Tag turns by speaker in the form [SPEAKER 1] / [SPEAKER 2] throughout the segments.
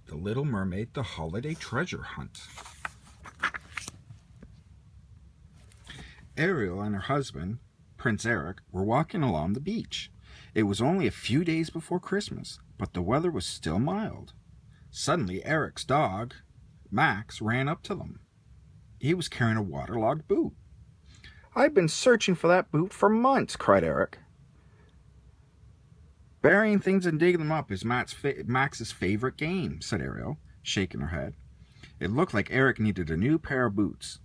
[SPEAKER 1] The Little Mermaid, the Holiday Treasure Hunt. Ariel and her husband, Prince Eric, were walking along the beach. It was only a few days before Christmas, but the weather was still mild. Suddenly, Eric's dog, Max, ran up to them. He was carrying a waterlogged boot. "I've been searching for that boot for months," cried Eric. "Burying things and digging them up is Max's favorite game," said Ariel, shaking her head. It looked like Eric needed a new pair of boots.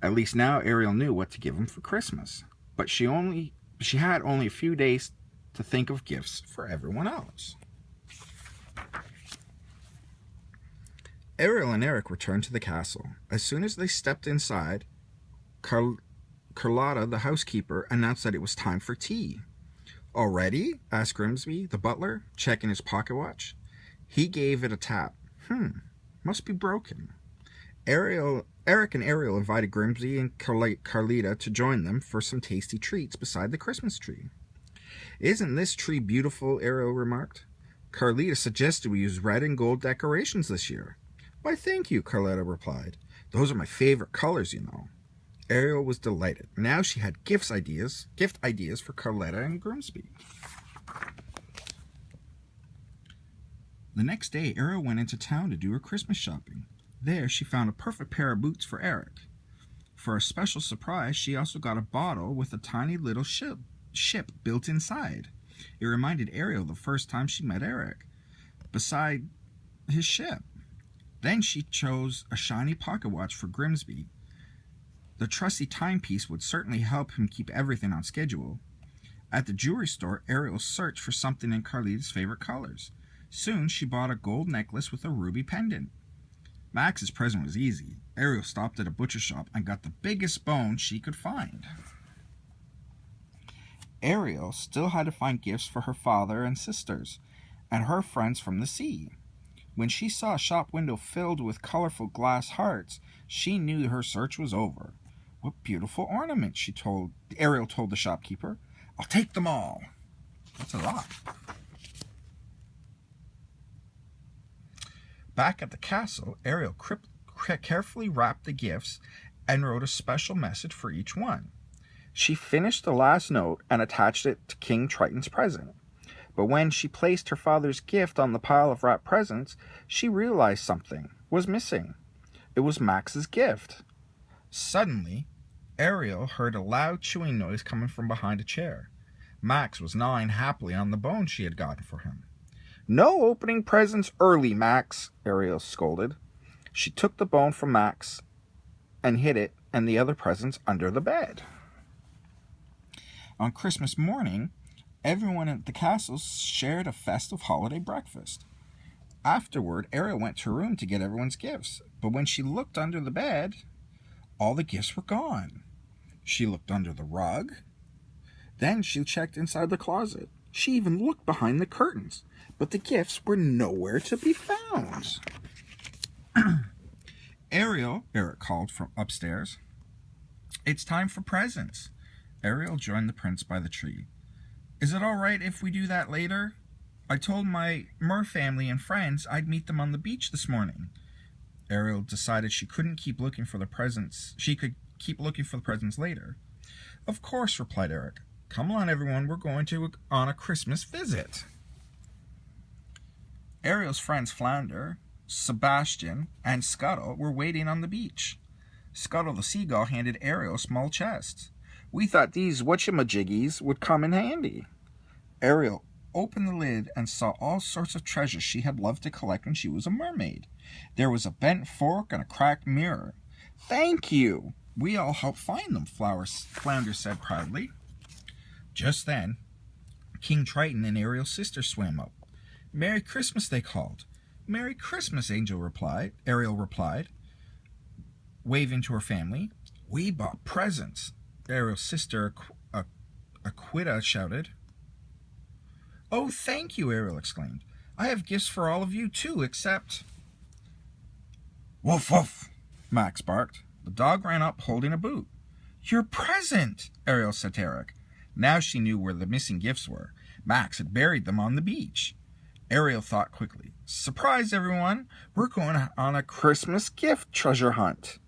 [SPEAKER 1] At least now Ariel knew what to give him for Christmas. But she had only a few days to think of gifts for everyone else. Ariel and Eric returned to the castle. As soon as they stepped inside, Carlotta, the housekeeper, announced that it was time for tea. "Already?" asked Grimsby, the butler, checking his pocket watch. He gave it a tap. Must be broken. Eric and Ariel invited Grimsby and Carlita to join them for some tasty treats beside the Christmas tree. "Isn't this tree beautiful?" Ariel remarked. "Carlita suggested we use red and gold decorations this year." "Why, thank you," Carlita replied. "Those are my favorite colors, you know." Ariel was delighted. Now she had gift ideas for Carlita and Grimsby. The next day, Ariel went into town to do her Christmas shopping. There, she found a perfect pair of boots for Eric. For a special surprise, she also got a bottle with a tiny little ship built inside. It reminded Ariel the first time she met Eric beside his ship. Then she chose a shiny pocket watch for Grimsby. The trusty timepiece would certainly help him keep everything on schedule. At the jewelry store, Ariel searched for something in Carlita's favorite colors. Soon, she bought a gold necklace with a ruby pendant. Max's present was easy. Ariel stopped at a butcher shop and got the biggest bone she could find. Ariel still had to find gifts for her father and sisters, and her friends from the sea. When she saw a shop window filled with colorful glass hearts, she knew her search was over. "What beautiful ornaments," Ariel told the shopkeeper. "I'll take them all." That's a lot. Back at the castle, Ariel carefully wrapped the gifts and wrote a special message for each one. She finished the last note and attached it to King Triton's present. But when she placed her father's gift on the pile of wrapped presents, she realized something was missing. It was Max's gift. Suddenly, Ariel heard a loud chewing noise coming from behind a chair. Max was gnawing happily on the bone she had gotten for him. "No opening presents early, Max," Ariel scolded. She took the bone from Max and hid it and the other presents under the bed. On Christmas morning, everyone at the castle shared a festive holiday breakfast. Afterward, Ariel went to her room to get everyone's gifts, but when she looked under the bed, all the gifts were gone. She looked under the rug. Then she checked inside the closet. She even looked behind the curtains, but the gifts were nowhere to be found. "Ariel," Eric called from upstairs. "It's time for presents." Ariel joined the prince by the tree. "Is it all right if we do that later? I told my mer family and friends I'd meet them on the beach this morning." Ariel decided she couldn't keep looking for the presents. She could keep looking for the presents later. "Of course," replied Eric. "Come on, everyone. We're going on a Christmas visit." Ariel's friends Flounder, Sebastian, and Scuttle were waiting on the beach. Scuttle the seagull handed Ariel a small chest. "We thought these whatchamajiggies would come in handy." Ariel opened the lid and saw all sorts of treasures she had loved to collect when she was a mermaid. There was a bent fork and a cracked mirror. "Thank you. We all helped find them," Flounder said proudly. Just then, King Triton and Ariel's sister swam up. "Merry Christmas," they called. "Merry Christmas," Ariel replied, waving to her family. "We bought presents," Ariel's sister Aquita shouted. "Oh, thank you," Ariel exclaimed. "I have gifts for all of you, too, except—" "Woof, woof," Max barked. The dog ran up, holding a boot. "Your present," Ariel said to Eric. Now she knew where the missing gifts were. Max had buried them on the beach. Ariel thought quickly. Surprise, everyone! We're going on a Christmas gift treasure hunt.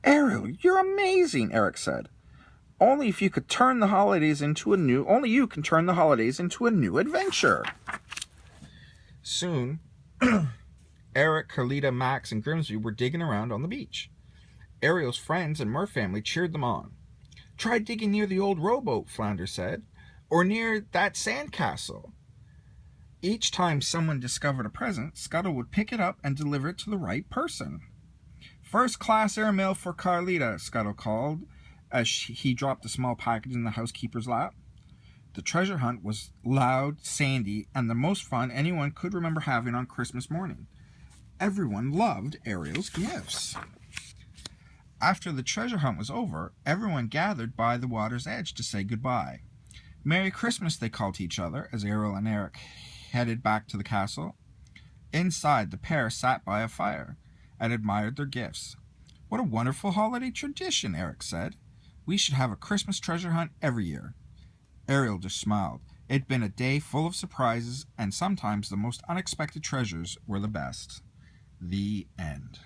[SPEAKER 1] Ariel, you're amazing, Eric said. Only you can turn the holidays into a new adventure. Soon, Eric, Carlita, Max, and Grimsby were digging around on the beach. Ariel's friends and Mer family cheered them on. Try digging near the old rowboat, Flounder said, or near that sandcastle. Each time someone discovered a present, Scuttle would pick it up and deliver it to the right person. First class airmail for Carlita, Scuttle called, as he dropped a small package in the housekeeper's lap. The treasure hunt was loud, sandy, and the most fun anyone could remember having on Christmas morning. Everyone loved Ariel's gifts. After the treasure hunt was over, everyone gathered by the water's edge to say goodbye. Merry Christmas, they called to each other as Ariel and Eric headed back to the castle. Inside, the pair sat by a fire and admired their gifts. What a wonderful holiday tradition, Eric said. We should have a Christmas treasure hunt every year. Ariel just smiled. It'd been a day full of surprises, and sometimes the most unexpected treasures were the best. The end.